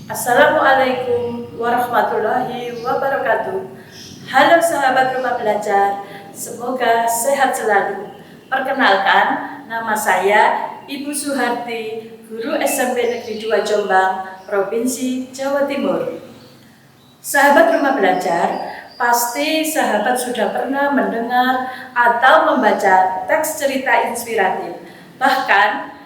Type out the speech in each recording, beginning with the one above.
Assalamualaikum warahmatullahi wabarakatuh. Halo sahabat rumah belajar, semoga sehat selalu. Perkenalkan, nama saya Ibu Suharti, Guru SMP Negeri 2 Jombang, Provinsi Jawa Timur. Sahabat rumah belajar, pasti sahabat sudah pernah mendengar atau membaca teks cerita inspiratif, bahkan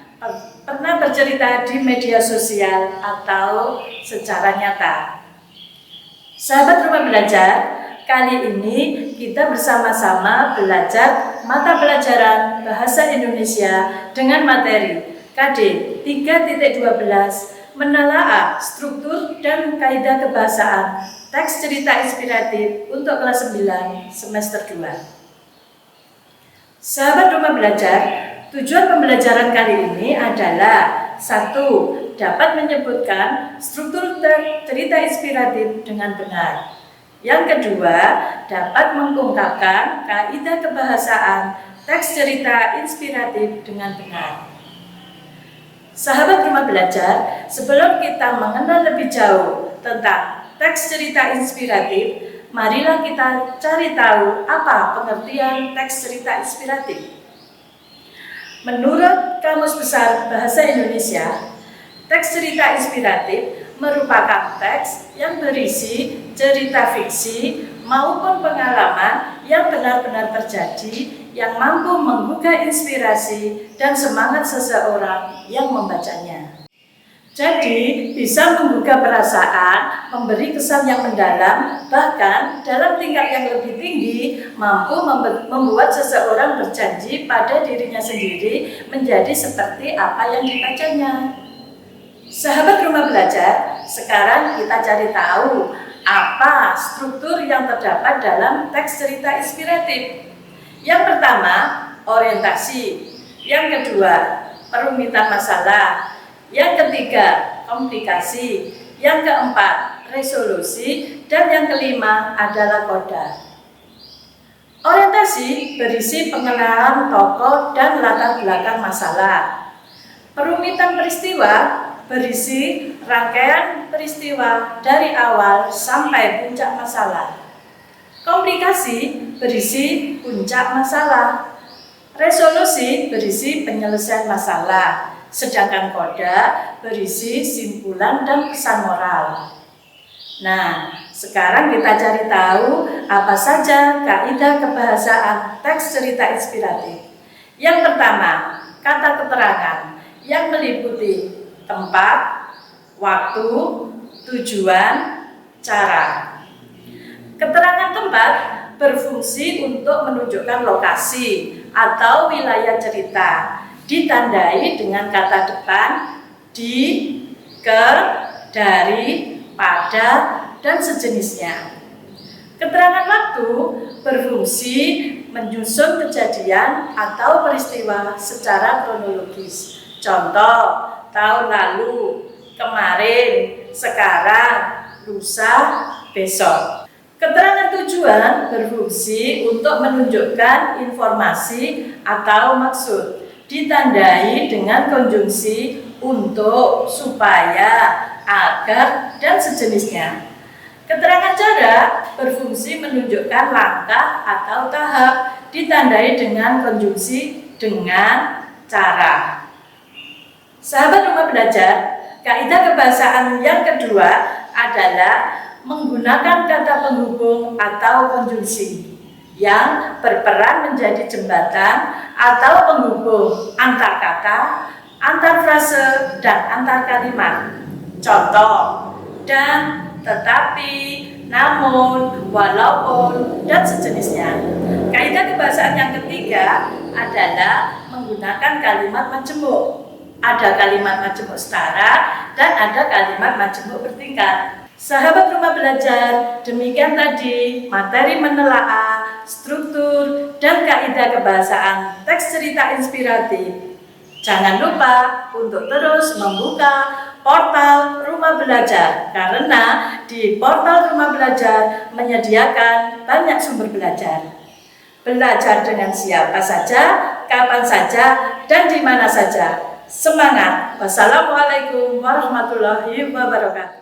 pernah bercerita di media sosial atau secara nyata. Sahabat rumah belajar, kali ini kita bersama-sama belajar mata pelajaran Bahasa Indonesia dengan materi KD 3.12 menelaah struktur dan kaidah kebahasaan teks cerita inspiratif untuk kelas 9 semester 2. Sahabat rumah belajar, tujuan pembelajaran kali ini adalah 1. Dapat menyebutkan struktur cerita inspiratif dengan benar. Yang kedua, dapat mengungkapkan kaidah kebahasaan teks cerita inspiratif dengan benar. Sahabat rumah belajar, sebelum kita mengenal lebih jauh tentang teks cerita inspiratif, marilah kita cari tahu apa pengertian teks cerita inspiratif. Menurut Kamus Besar Bahasa Indonesia, teks cerita inspiratif merupakan teks yang berisi cerita fiksi maupun pengalaman yang benar-benar terjadi yang mampu menggugah inspirasi dan semangat seseorang yang membacanya. Jadi, bisa menggugah perasaan, memberi kesan yang mendalam, bahkan dalam tingkat yang lebih tinggi, mampu membuat seseorang berjanji pada dirinya sendiri menjadi seperti apa yang dibacanya. Sahabat rumah belajar, sekarang kita cari tahu apa struktur yang terdapat dalam teks cerita inspiratif. Yang pertama, orientasi. Yang kedua, perumitan masalah. Yang ketiga, komplikasi. Yang keempat, resolusi. Dan yang kelima adalah koda. Orientasi berisi pengenalan tokoh dan latar belakang masalah. Perumitan peristiwa berisi rangkaian peristiwa dari awal sampai puncak masalah. Komplikasi berisi puncak masalah. Resolusi berisi penyelesaian masalah. Sedangkan koda berisi simpulan dan pesan moral. Nah, sekarang kita cari tahu apa saja kaidah kebahasaan teks cerita inspiratif. Yang pertama, kata keterangan yang meliputi tempat, waktu, tujuan, cara. Keterangan tempat berfungsi untuk menunjukkan lokasi atau wilayah cerita, ditandai dengan kata depan, di, ke, dari, pada, dan sejenisnya. Keterangan waktu berfungsi menyusun kejadian atau peristiwa secara kronologis. Contoh, tahun lalu, kemarin, sekarang, lusa, besok. Keterangan tujuan berfungsi untuk menunjukkan informasi atau maksud, ditandai dengan konjungsi untuk, supaya, agar, dan sejenisnya. Keterangan cara berfungsi menunjukkan langkah atau tahap, ditandai dengan konjungsi dengan, cara. Sahabat rumah belajar, kaidah kebahasaan yang kedua adalah menggunakan kata penghubung atau konjungsi yang berperan menjadi jembatan atau penghubung antar kata, antar frase, dan antar kalimat. Contoh, dan, tetapi, namun, walaupun, dan sejenisnya. Kaidah kebahasaan yang ketiga adalah menggunakan kalimat majemuk. Ada kalimat majemuk setara dan ada kalimat majemuk bertingkat. Sahabat rumah belajar, demikian tadi materi menelaah, struktur, dan kaidah kebahasaan teks cerita inspiratif. Jangan lupa untuk terus membuka portal Rumah Belajar, karena di portal Rumah Belajar menyediakan banyak sumber belajar. Belajar dengan siapa saja, kapan saja, dan di mana saja. Semangat! Wassalamualaikum warahmatullahi wabarakatuh.